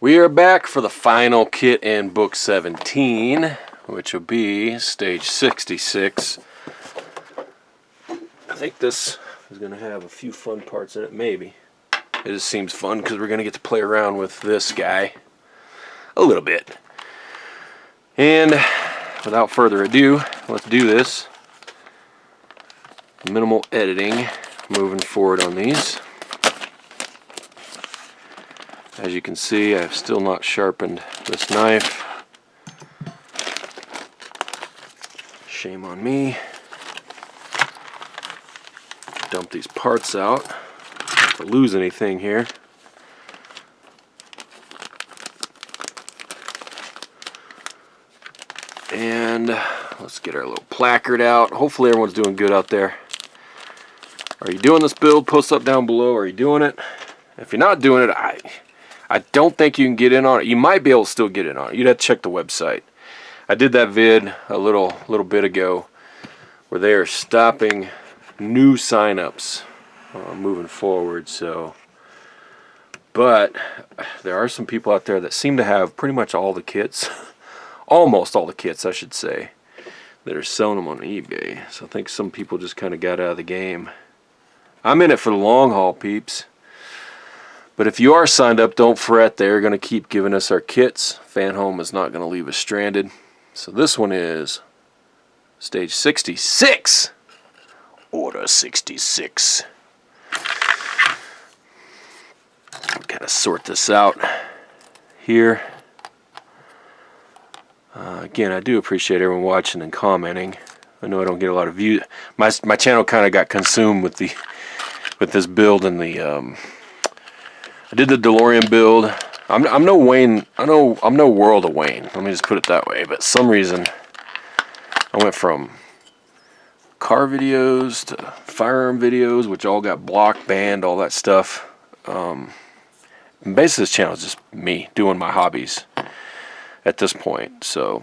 We are back for the final kit in book 17, which will be stage 66. I think this is going to have a few fun parts in it, maybe. It just seems fun because we're going to get to play around with this guy a little bit. And without further ado, let's do this. Minimal editing moving forward on these. As you can see, I've still not sharpened this knife. Shame on me. Dump these parts out. Not to lose anything here. And let's get our little placard out. Hopefully everyone's doing good out there. Are you doing this build? Post up down below. Are you doing it? If you're not doing it, I don't think you can get in on it. You might be able to still get in on it. You'd have to check the website. I did that vid a little bit ago where they are stopping new signups moving forward. So, but there are some people out there that seem to have pretty much all the kits, almost all the kits, I should say, that are selling them on eBay. So I think some people just kind of got out of the game. I'm in it for the long haul, peeps. But if you are signed up, don't fret. They're going to keep giving us our kits. Fanhome is not going to leave us stranded. So this one is stage 66. Order 66. Kind of sort this out here. Again, I do appreciate everyone watching and commenting. I know I don't get a lot of views. My channel kind of got consumed with this build and the I did the DeLorean build. I'm no Wayne. I'm no World of Wayne. Let me just put it that way. But some reason I went from car videos to firearm videos, which all got blocked, banned, all that stuff. And basically, this channel is just me doing my hobbies at this point. So,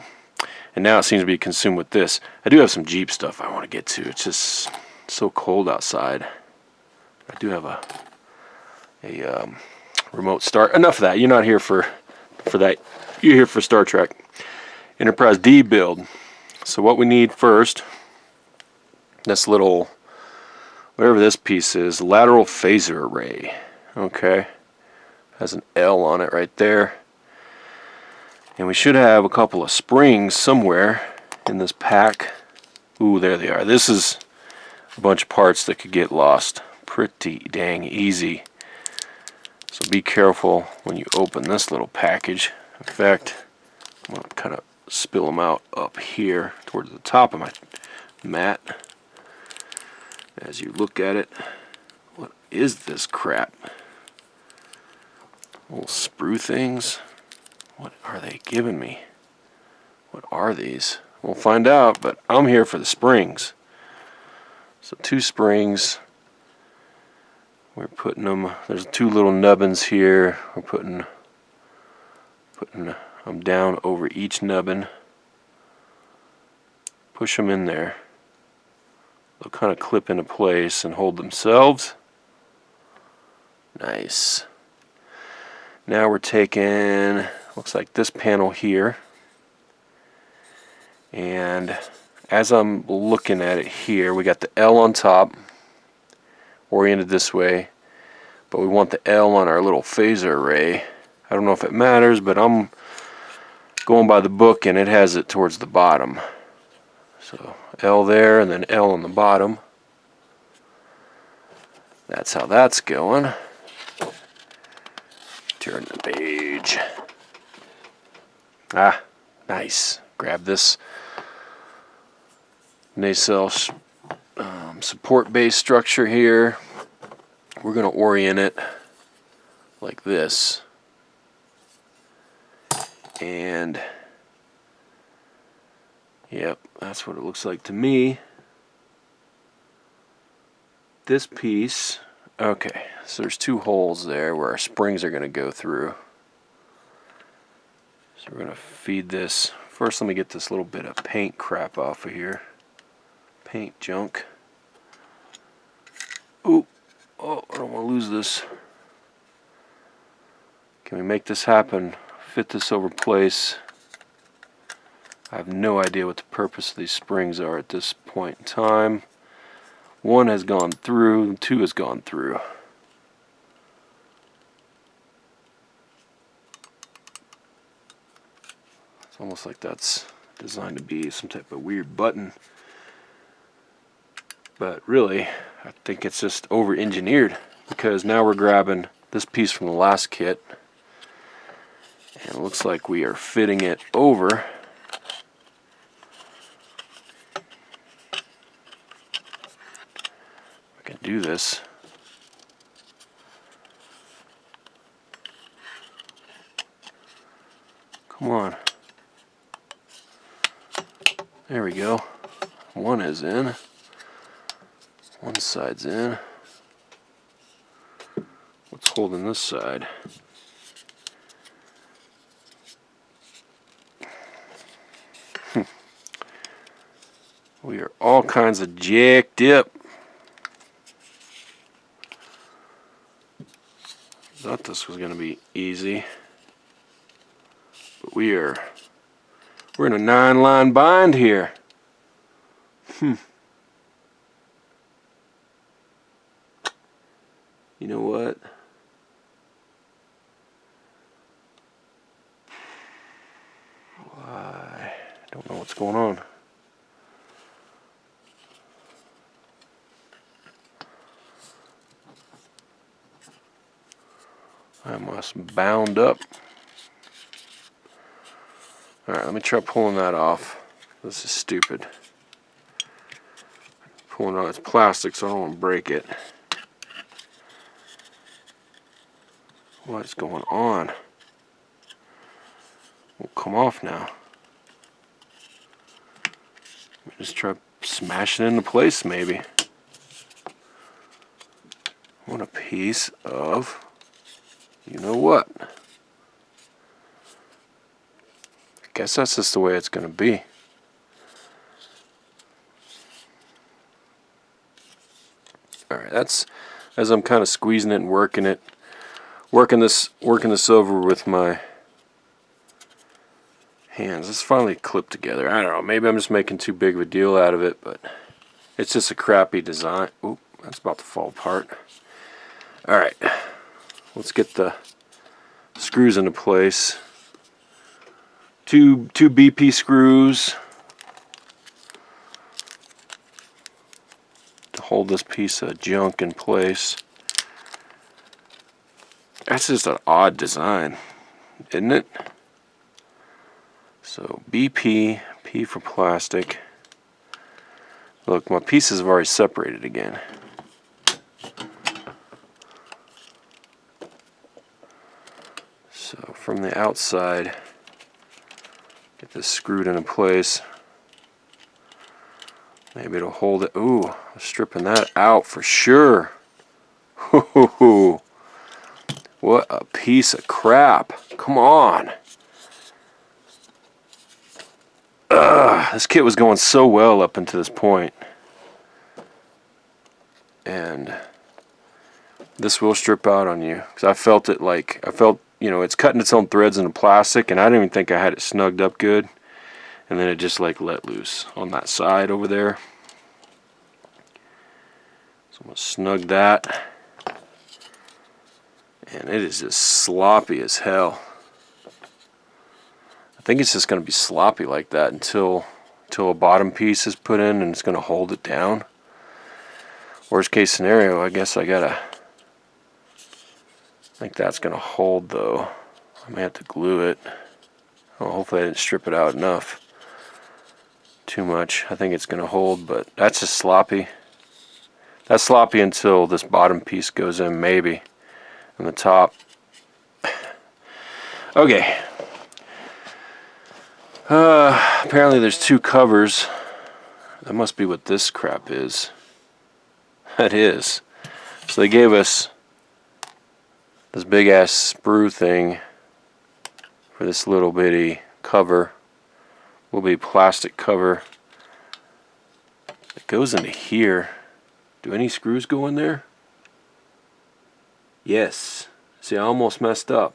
and now it seems to be consumed with this. I do have some Jeep stuff I want to get to. It's just so cold outside. I do have a remote start. Enough of that. You're not here for that. You're here for Star Trek Enterprise-D build. So what we need first, this little, whatever this piece is, lateral phaser array. Okay. Has an L on it right there. And we should have a couple of springs somewhere in this pack. Ooh, there they are. This is a bunch of parts that could get lost pretty dang easy. So be careful when you open this little package. In fact, I'm going to kind of spill them out up here towards the top of my mat. As you look at it, what is this crap? Little sprue things. What are they giving me? What are these? We'll find out, but I'm here for the springs. So 2 springs. We're putting them, there's 2 little nubbins here. We're putting them down over each nubbin. Push them in there. They'll kind of clip into place and hold themselves. Nice. Now we're taking, looks like this panel here. And as I'm looking at it here, we got the L on top, oriented this way, but we want the L on our little phaser array. I don't know if it matters, but I'm going by the book and it has it towards the bottom. So L there and then L on the bottom. That's how that's going. Turn the page. Ah, nice. Grab this nacelle support base structure here. We're going to orient it like this. And yep, that's what it looks like to me. This piece, okay, so there's 2 holes there where our springs are going to go through. So we're going to feed this. First, let me get this little bit of paint crap off of here. Paint junk. Ooh, oh, I don't want to lose this. Can we make this happen? Fit this over place? I have no idea what the purpose of these springs are at this point in time. One has gone through, two has gone through. It's almost like that's designed to be some type of weird button. But really, I think it's just over-engineered, because now we're grabbing this piece from the last kit, and it looks like we are fitting it over. I can do this. Come on. There we go. One is in. One side's in. What's holding this side? We are all kinds of jacked up. Thought this was going to be easy, but we're in a 9-line bind here. You know what? I don't know what's going on. I must bound up. Alright, let me try pulling that off. This is stupid. Pulling it out, it's plastic, so I don't want to break it. What is going on? Won't come off now. Let me just try smashing it into place, maybe. What a piece of... you know what? I guess that's just the way it's going to be. Alright, that's as I'm kind of squeezing it and working it. Working this over with my hands. It's finally clipped together. I don't know, maybe I'm just making too big of a deal out of it, but it's just a crappy design. Oop, that's about to fall apart. Alright. Let's get the screws into place. Two BP screws to hold this piece of junk in place. That's just an odd design, isn't it? So BP, P for plastic. Look, my pieces have already separated again. So from the outside, get this screwed into place. Maybe it'll hold it. Ooh, I'm stripping that out for sure. Hoo-hoo-hoo. What a piece of crap. Come on. This kit was going so well up until this point. And this will strip out on you. Because I felt, you know, it's cutting its own threads into plastic, and I didn't even think I had it snugged up good. And then it just like let loose on that side over there. So I'm going to snug that. And it is just sloppy as hell. I think it's just going to be sloppy like that until a bottom piece is put in and it's going to hold it down. Worst case scenario, I guess I think that's going to hold though. I may have to glue it. Oh, hopefully I didn't strip it out enough. Too much. I think it's going to hold, but that's just sloppy. That's sloppy until this bottom piece goes in, maybe. And the top. Okay. Apparently there's two covers. That must be what this crap is. That is. So they gave us this big ass sprue thing for this little bitty cover. Will be plastic cover. It goes into here. Do any screws go in there? Yes. See, I almost messed up.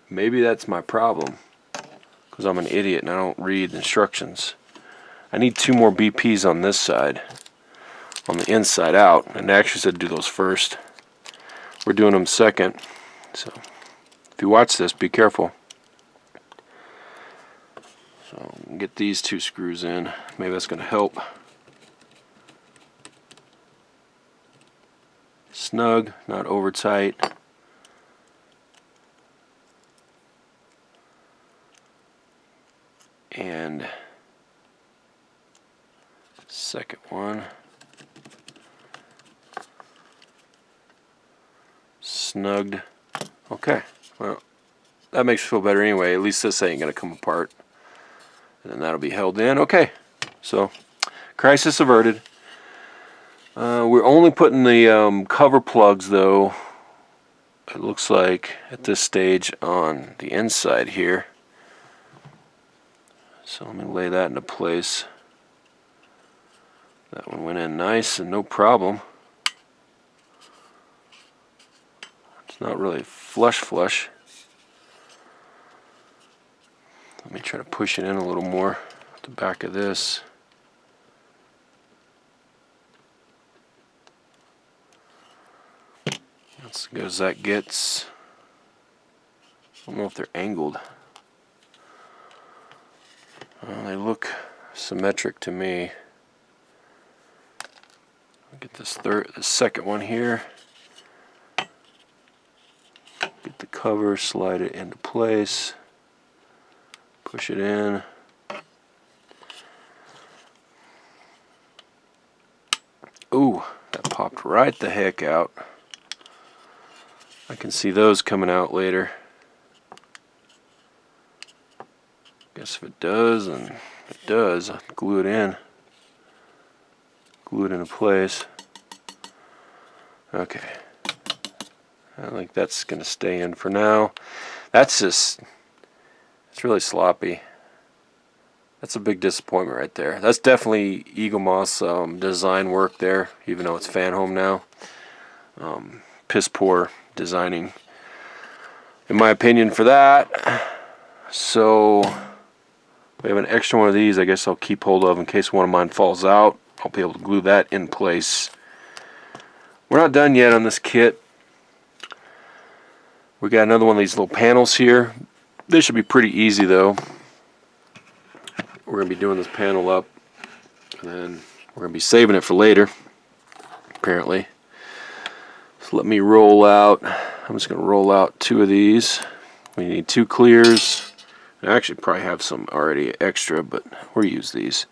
Maybe that's my problem, because I'm an idiot and I don't read instructions. I need 2 more BPs on this side, on the inside out, and they actually said do those first. We're doing them second, so if you watch this, be careful. So get these 2 screws in. Maybe that's going to help. Snug, not over tight. And second one. Snugged. Okay, well, that makes me feel better anyway. At least this ain't going to come apart. And then that'll be held in. Okay, so crisis averted. We're only putting the cover plugs, though, it looks like, at this stage on the inside here. So let me lay that into place. That one went in nice and no problem. It's not really flush. Let me try to push it in a little more at the back of this. That's as good as that gets. I don't know if they're angled. They look symmetric to me. I'll get this second one here. Get the cover, slide it into place. Push it in. Ooh, that popped right the heck out. I can see those coming out later. Guess if it does, and it does, I'll glue it in. Glue it into place. Okay. I think that's going to stay in for now. That's just, it's really sloppy. That's a big disappointment right there. That's definitely Eaglemoss design work there, even though it's Fanhome now. Piss poor designing, in my opinion, for that. So we have an extra one of these I guess I'll keep hold of in case one of mine falls out. I'll be able to glue that in place. We're not done yet on this kit. We got another one of these little panels here. This should be pretty easy though. We're going to be doing this panel up, and then we're going to be saving it for later, apparently. So let me roll out. I'm just going to roll out 2 of these. We need 2 clears. I actually probably have some already extra, but we'll use these.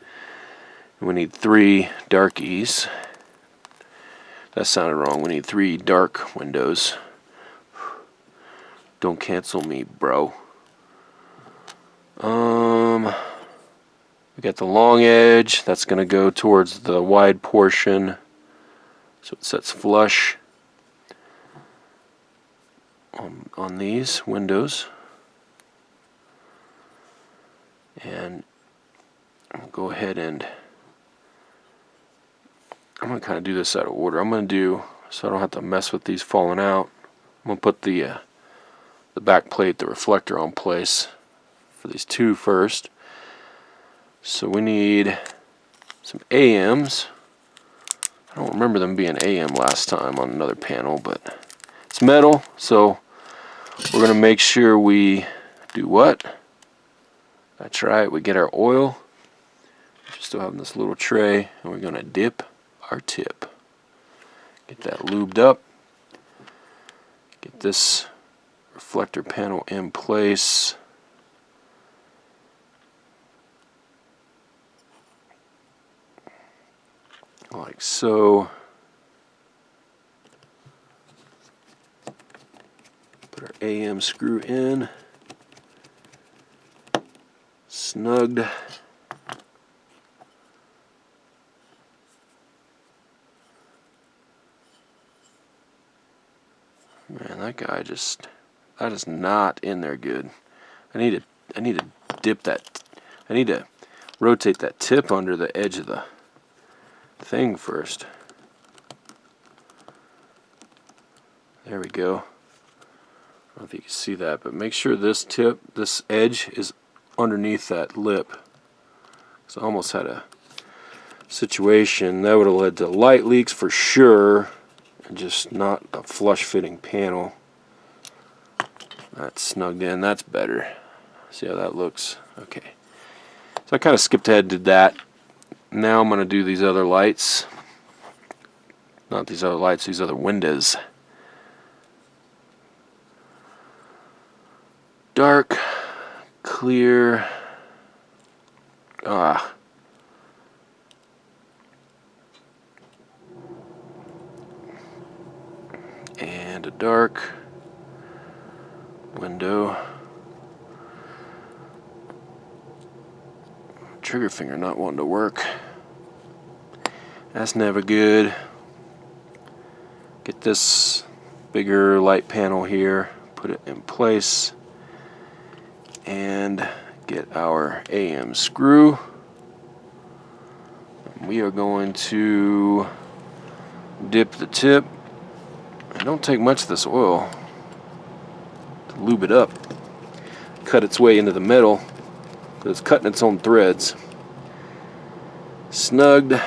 And we need 3 darkies. That sounded wrong. We need 3 dark windows. Don't cancel me, bro. We got the long edge. That's going to go towards the wide portion, so it sets flush on these windows. And I'll go ahead and I'm going to kind of do this out of order. I'm going to do, so I don't have to mess with these falling out, I'm going to put the back plate, the reflector, on place for these 2 first. So we need some AMs. I don't remember them being AM last time on another panel, but it's metal, so we're going to make sure we do what? That's right, we get our oil. We're still having this little tray, and we're going to dip our tip. Get that lubed up. Get this reflector panel in place. Like so. Put our AM screw in. Snugged. Man, that guy just, that is not in there good. I need to dip that. I need to rotate that tip under the edge of the thing first. There we go. don't know if you can see that, but make sure this tip, this edge is underneath that lip. So I almost had a situation that would have led to light leaks for sure, and just not a flush fitting panel. That's snugged in, that's better. See how that looks? Okay. So I kind of skipped ahead, did that. Now I'm going to do these other lights. Not these other lights, these other windows. Dark, clear, and a dark window. Trigger finger not wanting to work. That's never good. Get this bigger light panel here, put it in place, and get our AM screw. We are going to dip the tip. And don't take much of this oil to lube it up. Cut its way into the metal, but it's cutting its own threads. Snugged.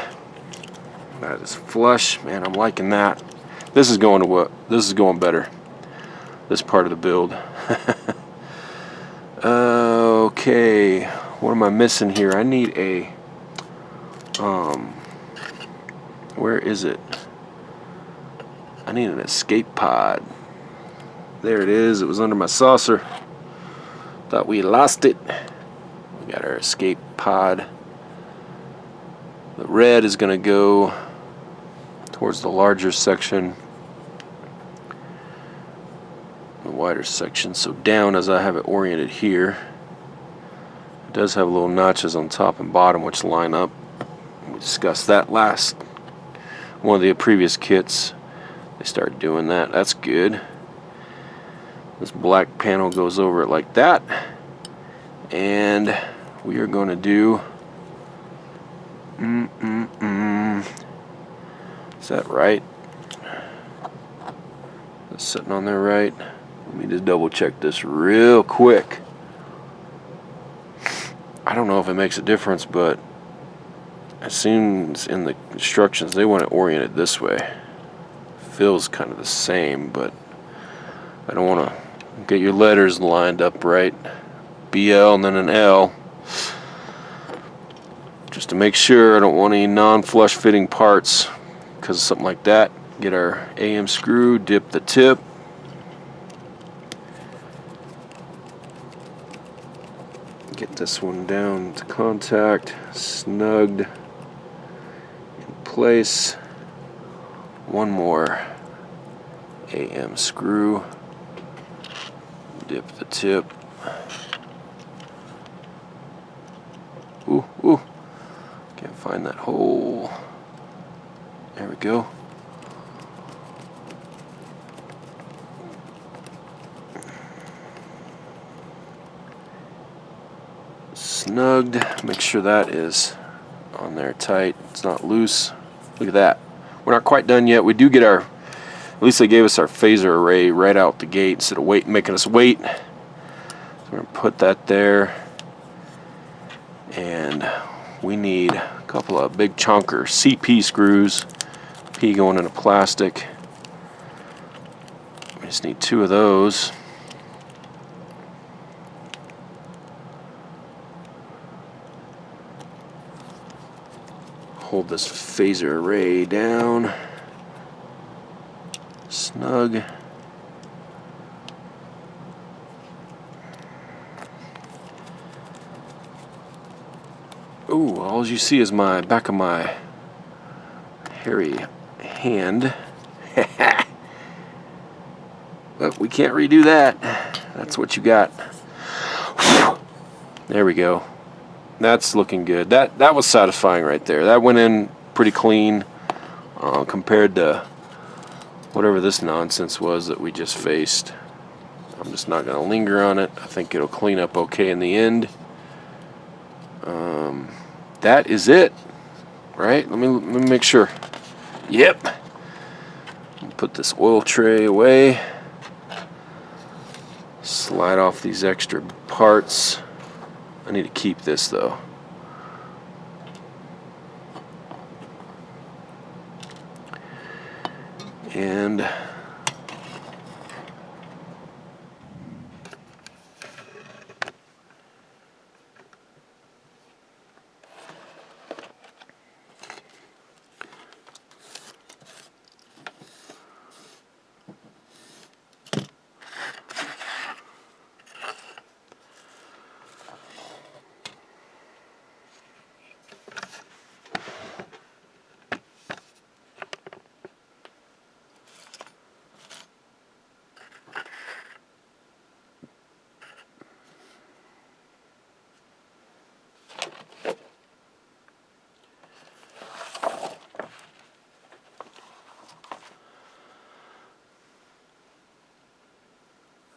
That is flush. Man, I'm liking that. This is going to what? This is going better. This part of the build. Okay, what am I missing here? I need a where is it? I need an escape pod. There it is. It was under my saucer. Thought we lost it. We got our escape pod. The red is going to go towards the larger section, the wider section, so down as I have it oriented here. It does have little notches on top and bottom which line up. We discussed that last one of the previous kits. They started doing that. That's good. This black panel goes over it like that, and we are going to do is that right? That's sitting on there right. Let me just double check this real quick. I don't know if it makes a difference, but it seems in the instructions they want it oriented this way. Feels kind of the same, but I don't want to get your letters lined up right. BL and then an L. Just to make sure I don't want any non-flush fitting parts because of something like that. Get our AM screw, dip the tip. Get this one down to contact, snugged in place. One more AM screw, dip the tip. Ooh, can't find that hole. There we go. Snugged. Make sure that is on there tight. It's not loose. Look at that. We're not quite done yet. We do get our, at least they gave us our phaser array right out the gate instead of making us wait. So we're going to put that there. And we need a couple of big chunker CP screws. P going into plastic. We just need 2 of those. Hold this phaser array down. Snug. Ooh, all you see is my back of my hairy hand. But we can't redo that. That's what you got. There we go. That's looking good. That was satisfying right there. That went in pretty clean compared to whatever this nonsense was that we just faced. I'm just not going to linger on it. I think it'll clean up okay in the end. That is it, right? Let me make sure. Yep. Put this oil tray away. Slide off these extra parts. I need to keep this though. And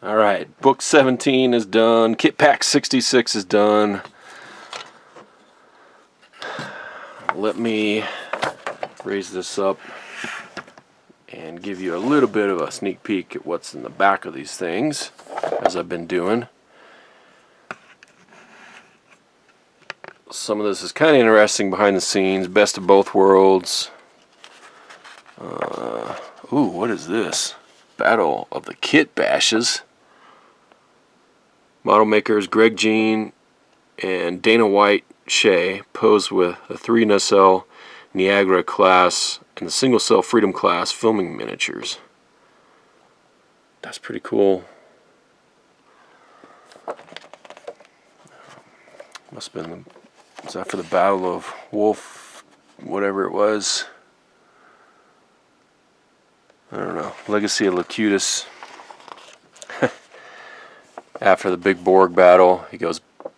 alright, book 17 is done. Kit pack 66 is done. Let me raise this up and give you a little bit of a sneak peek at what's in the back of these things, as I've been doing. Some of this is kind of interesting behind the scenes. Best of both worlds. Ooh, what is this? Battle of the Kit Bashes. Model makers Greg Jean and Dana White Shea pose with a 3 nacelle Niagara class and the single cell Freedom class filming miniatures. That's pretty cool. Must have been, was that for the Battle of Wolf, whatever it was? I don't know. Legacy of Locutus. After the big Borg battle,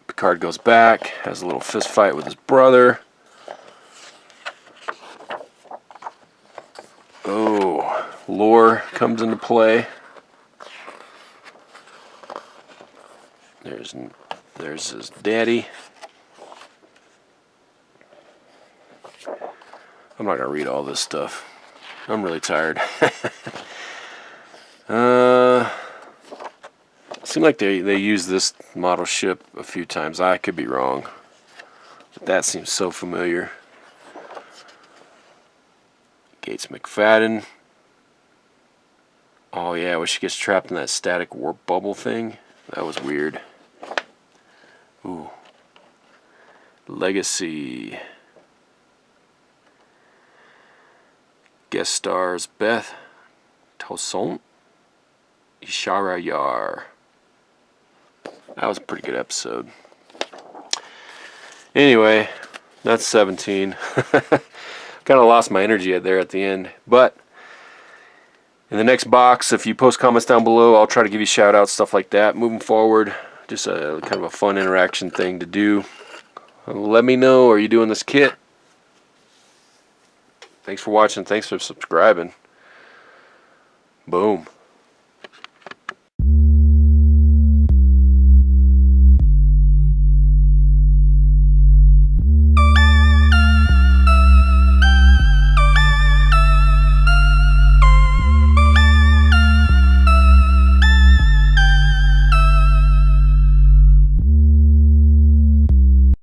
Picard goes back, has a little fist fight with his brother. Oh, lore comes into play. There's his daddy. I'm not gonna read all this stuff. I'm really tired. Seemed like they used this model ship a few times. I could be wrong, but that seems so familiar. Gates McFadden. Oh yeah, when she gets trapped in that static warp bubble thing. That was weird. Ooh. Legacy. Guest stars Beth Toussaint, Ishara Yar. That was a pretty good episode. Anyway, that's 17. Kind of lost my energy there at the end. But in the next box, if you post comments down below, I'll try to give you shout outs, stuff like that. Moving forward, just a kind of a fun interaction thing to do. Let me know, are you doing this kit? Thanks for watching. Thanks for subscribing. Boom.